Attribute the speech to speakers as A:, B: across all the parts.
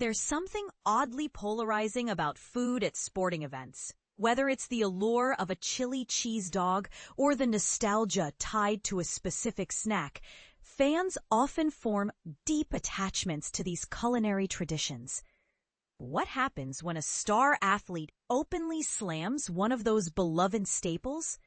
A: There's something oddly polarizing about food at sporting events. Whether it's the allure of a chili cheese dog or the nostalgia tied to a specific snack, fans often form deep attachments to these culinary traditions. What happens when a star athlete openly slams one of those beloved staples?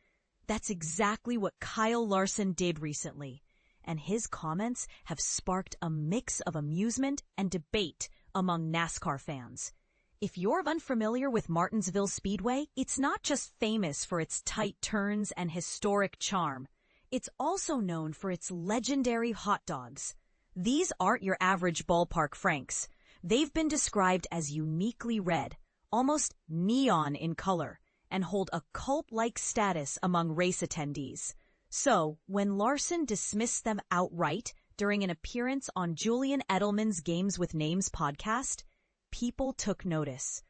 A: That's exactly what Kyle Larson did recently, and his comments have sparked a mix of amusement and debate among NASCAR fans. If you're unfamiliar with Martinsville Speedway, it's not just famous for its tight turns and historic charm. It's also known for its legendary hot dogs. These aren't your average ballpark Franks. They've been described as uniquely red, almost neon in color, and hold a cult-like status among race attendees. So, when Larson dismissed them outright during an appearance on Julian Edelman's Games with Names podcast, people took notice.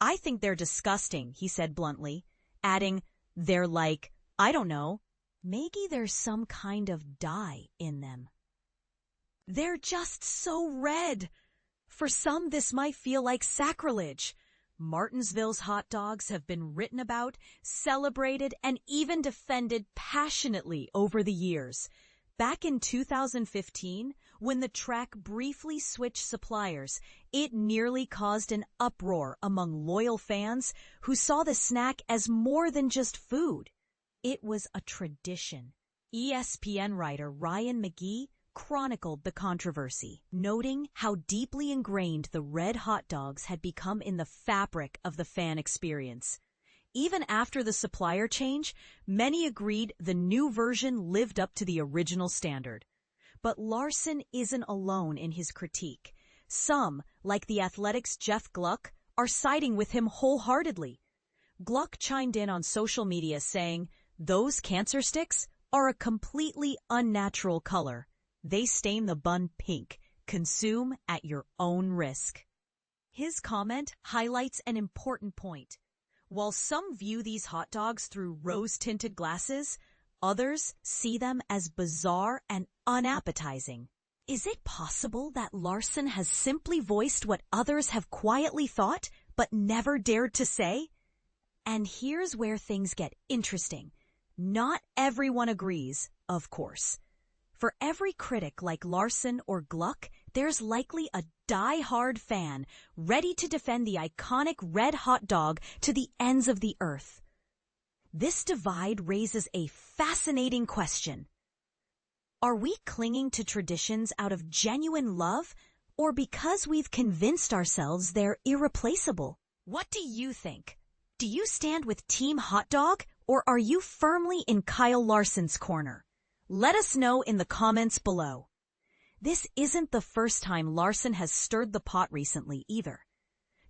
A: "I think they're disgusting," he said bluntly, adding, "They're like, I don't know, maybe there's some kind of dye in them. They're just so red." For some, this might feel like sacrilege. Martinsville's hot dogs have been written about, celebrated, and even defended passionately over the years. Back in 2015, when the track briefly switched suppliers, it nearly caused an uproar among loyal fans who saw the snack as more than just food. It was a tradition. ESPN writer Ryan McGee chronicled the controversy, noting how deeply ingrained the red hot dogs had become in the fabric of the fan experience. Even after the supplier change, many agreed the new version lived up to the original standard. But Larson isn't alone in his critique. Some, like the Athletics' Jeff Gluck, are siding with him wholeheartedly. Gluck chimed in on social media saying, "Those cancer sticks are a completely unnatural color. They stain the bun pink. Consume at your own risk." His comment highlights an important point. While some view these hot dogs through rose-tinted glasses, others see them as bizarre and unappetizing. Is it possible that Larson has simply voiced what others have quietly thought but never dared to say? And here's where things get interesting. Not everyone agrees, of course. For every critic like Larson or Gluck, there's likely a die-hard fan ready to defend the iconic red hot dog to the ends of the earth. This divide raises a fascinating question. Are we clinging to traditions out of genuine love, or because we've convinced ourselves they're irreplaceable? What do you think? Do you stand with Team Hot Dog, or are you firmly in Kyle Larson's corner? Let us know in the comments below. This isn't the first time Larson has stirred the pot recently either.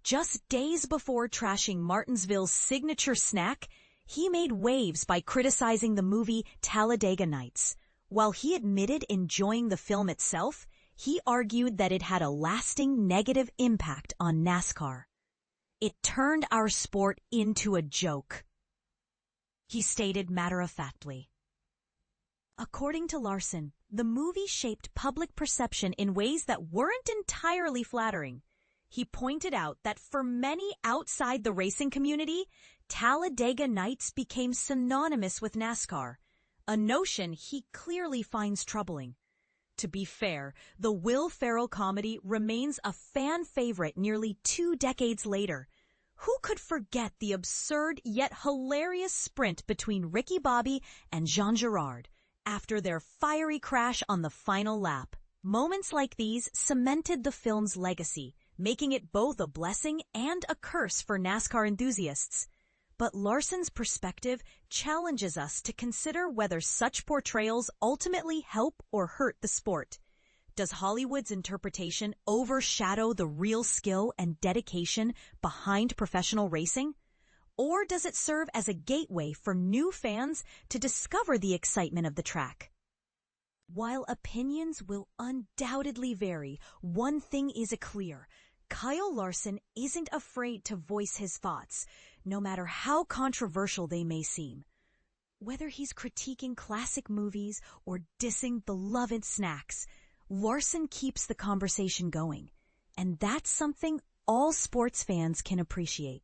A: Just days before trashing Martinsville's signature snack, he made waves by criticizing the movie Talladega Nights. While he admitted enjoying the film itself, he argued that it had a lasting negative impact on NASCAR. "It turned our sport into a joke," he stated matter-of-factly. According to Larson, the movie shaped public perception in ways that weren't entirely flattering. He pointed out that for many outside the racing community, Talladega Nights became synonymous with NASCAR, a notion he clearly finds troubling. To be fair, the Will Ferrell comedy remains a fan favorite nearly 2 decades later. Who could forget the absurd yet hilarious sprint between Ricky Bobby and Jean Girard after their fiery crash on the final lap? Moments like these cemented the film's legacy, making it both a blessing and a curse for NASCAR enthusiasts. But Larson's perspective challenges us to consider whether such portrayals ultimately help or hurt the sport. Does Hollywood's interpretation overshadow the real skill and dedication behind professional racing? Or does it serve as a gateway for new fans to discover the excitement of the track? While opinions will undoubtedly vary, one thing is clear. Kyle Larson isn't afraid to voice his thoughts, no matter how controversial they may seem. Whether he's critiquing classic movies or dissing beloved snacks, Larson keeps the conversation going. And that's something all sports fans can appreciate.